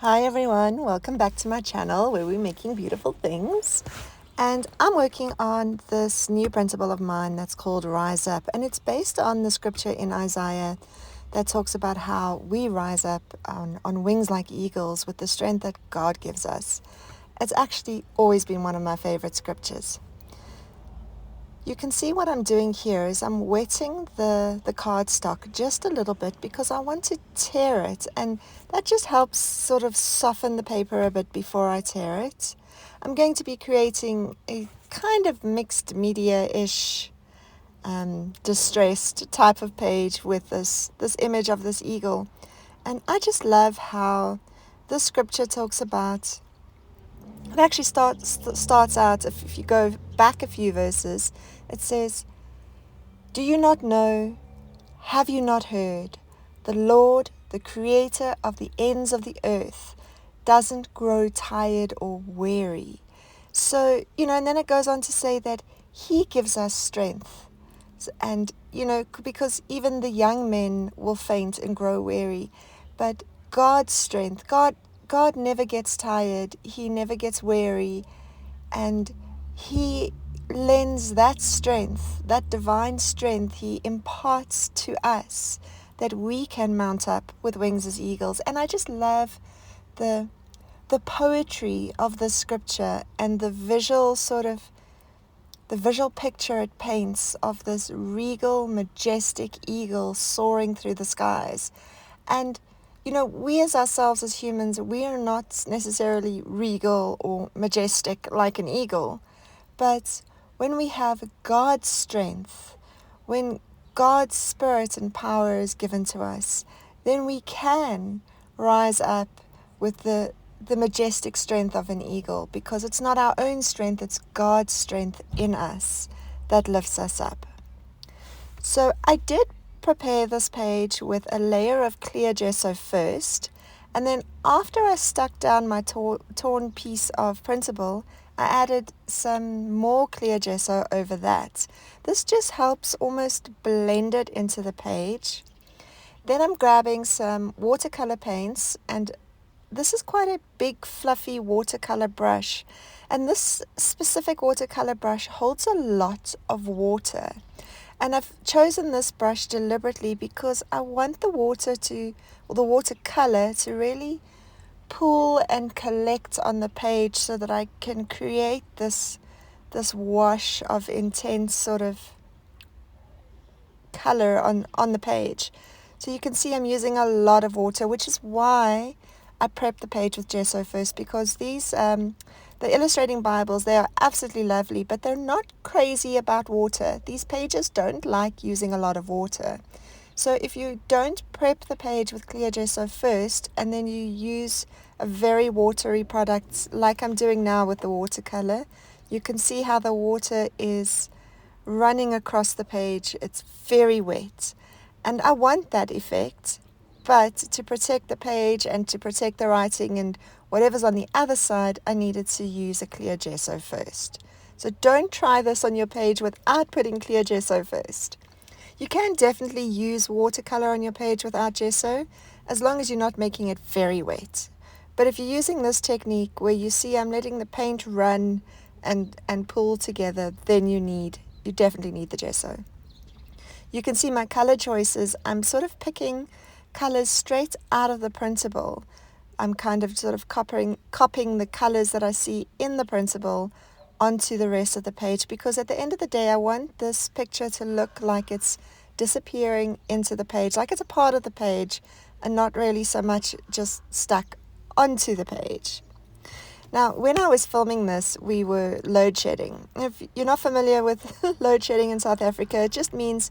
Hi everyone, welcome back to my channel where we're making beautiful things. And I'm working on this new principle of mine that's called Rise Up, and it's based on the scripture in Isaiah that talks about how we rise up on wings like eagles with the strength that God gives us. It's actually always been one of my favorite scriptures. You can see what I'm doing here is I'm wetting the cardstock just a little bit because I want to tear it, and that just helps sort of soften the paper a bit before I tear it. I'm going to be creating a kind of mixed media-ish distressed type of page with this image of this eagle. And I just love how this scripture talks about. It actually starts out, if you go back a few verses, it says, "Do you not know? Have you not heard? The Lord, the creator of the ends of the earth, doesn't grow tired or weary." So, and then it goes on to say that he gives us strength. And, because even the young men will faint and grow weary. But God's strength, God never gets tired. He never gets weary. And he lends that strength, that divine strength, he imparts to us that we can mount up with wings as eagles. And I just love the poetry of the scripture and the visual picture it paints of this regal, majestic eagle soaring through the skies. And we as ourselves as humans, we are not necessarily regal or majestic like an eagle. But when we have God's strength, when God's spirit and power is given to us, then we can rise up with the majestic strength of an eagle, because it's not our own strength, it's God's strength in us that lifts us up. So I did prepare this page with a layer of clear gesso first, and then after I stuck down my torn piece of printable, I added some more clear gesso over that. This just helps almost blend it into the page. Then I'm grabbing some watercolor paints, and this is quite a big fluffy watercolor brush, and this specific watercolor brush holds a lot of water. And I've chosen this brush deliberately because I want the watercolor to really pool and collect on the page so that I can create this wash of intense sort of color on the page. So you can see I'm using a lot of water, which is why I prepped the page with gesso first, because these the illustrating Bibles, they are absolutely lovely, but they're not crazy about water. These pages don't like using a lot of water. So if you don't prep the page with clear gesso first, and then you use a very watery product like I'm doing now with the watercolor, you can see how the water is running across the page. It's very wet. And I want that effect, but to protect the page and to protect the writing and whatever's on the other side, I needed to use a clear gesso first. So don't try this on your page without putting clear gesso first. You can definitely use watercolor on your page without gesso, as long as you're not making it very wet. But if you're using this technique where you see I'm letting the paint run and pull together, then you definitely need the gesso. You can see my color choices. I'm sort of picking colors straight out of the printable. I'm kind of sort of copying the colors that I see in the printable onto the rest of the page, because at the end of the day I want this picture to look like it's disappearing into the page, like it's a part of the page and not really so much just stuck onto the page. Now, when I was filming this, we were load shedding. If you're not familiar with load shedding in South Africa, it just means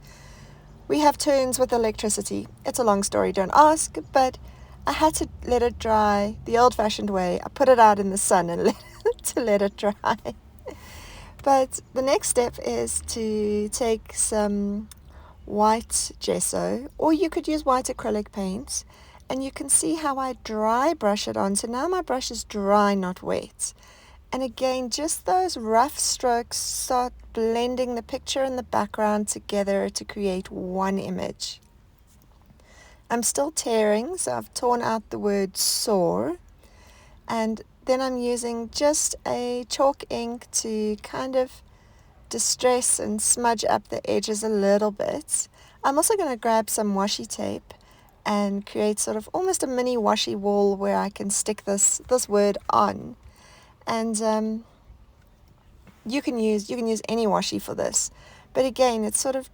we have turns with electricity. It's a long story, don't ask, but I had to let it dry the old-fashioned way. I put it out in the sun and let it dry. But the next step is to take some white gesso, or you could use white acrylic paint, and you can see how I dry brush it on. So now my brush is dry, not wet. And again, just those rough strokes start blending the picture and the background together to create one image. I'm still tearing, so I've torn out the word soar, And then I'm using just a chalk ink to kind of distress and smudge up the edges a little bit. I'm also going to grab some washi tape and create sort of almost a mini washi wall where I can stick this word on. And you can use any washi for this. But again, it's sort of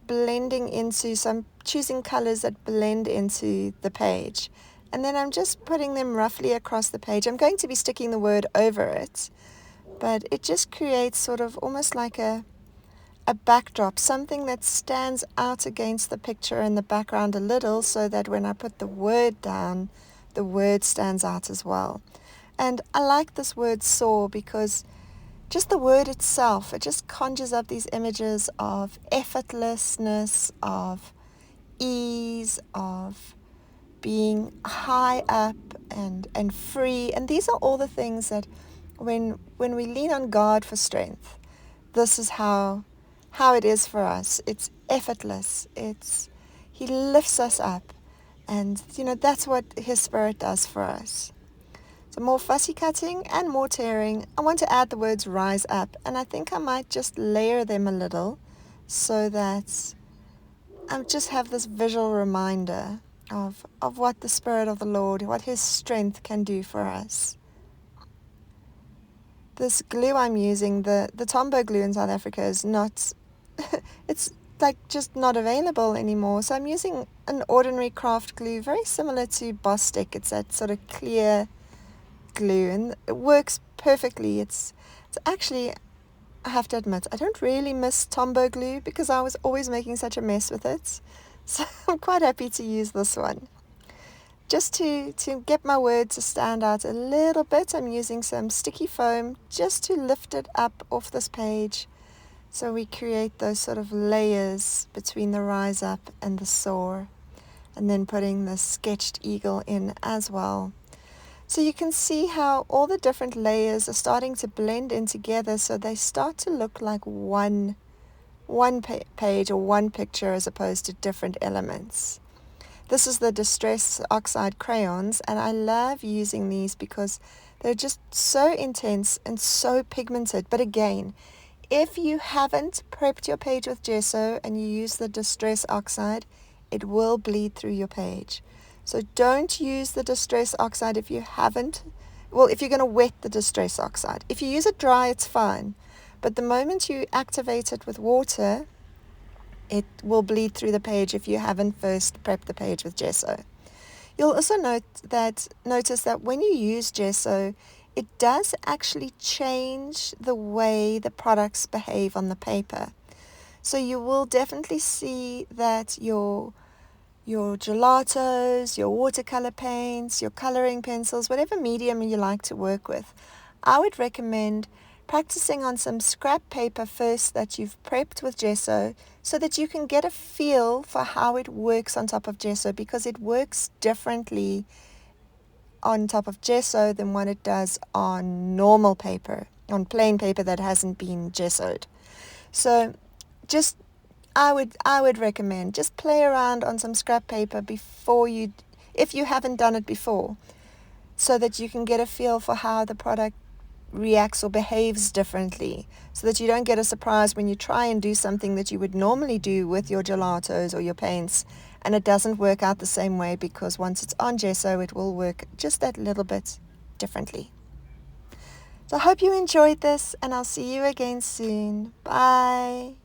blending into choosing colors that blend into the page. And then I'm just putting them roughly across the page. I'm going to be sticking the word over it, but it just creates sort of almost like a backdrop, something that stands out against the picture in the background a little, so that when I put the word down, the word stands out as well. And I like this word soar because just the word itself, it just conjures up these images of effortlessness, of ease, of being high up and free. And these are all the things that when we lean on God for strength, this is how it is for us. It's effortless. He lifts us up. And, that's what His Spirit does for us. So more fussy cutting and more tearing. I want to add the words rise up. And I think I might just layer them a little so that I just have this visual reminder of what the Spirit of the Lord, what His strength can do for us. This glue I'm using, the Tombow glue in South Africa, is not, it's like just not available anymore. So I'm using an ordinary craft glue, very similar to Bostik. It's that sort of clear glue, and it works perfectly. It's actually, I have to admit, I don't really miss Tombow glue because I was always making such a mess with it. So I'm quite happy to use this one. Just to get my word to stand out a little bit, I'm using some sticky foam just to lift it up off this page. So we create those sort of layers between the rise up and the soar. And then putting the sketched eagle in as well. So you can see how all the different layers are starting to blend in together, so they start to look like one page or one picture as opposed to different elements. This is the Distress Oxide crayons, and I love using these because they're just so intense and so pigmented. But again, if you haven't prepped your page with gesso and you use the Distress Oxide, it will bleed through your page. So don't use the Distress Oxide if you haven't. Well, if you're going to wet the Distress Oxide. If you use it dry, it's fine. But the moment you activate it with water, it will bleed through the page if you haven't first prepped the page with gesso. You'll also notice that when you use gesso, it does actually change the way the products behave on the paper. So you will definitely see that your gelatos, your watercolor paints, your coloring pencils, whatever medium you like to work with, I would recommend practicing on some scrap paper first that you've prepped with gesso so that you can get a feel for how it works on top of gesso, because it works differently on top of gesso than what it does on normal paper, on plain paper that hasn't been gessoed. So just I would recommend just play around on some scrap paper if you haven't done it before, so that you can get a feel for how the product reacts or behaves differently, so that you don't get a surprise when you try and do something that you would normally do with your gelatos or your paints and it doesn't work out the same way, because once it's on gesso it will work just that little bit differently. So I hope you enjoyed this, and I'll see you again soon. Bye.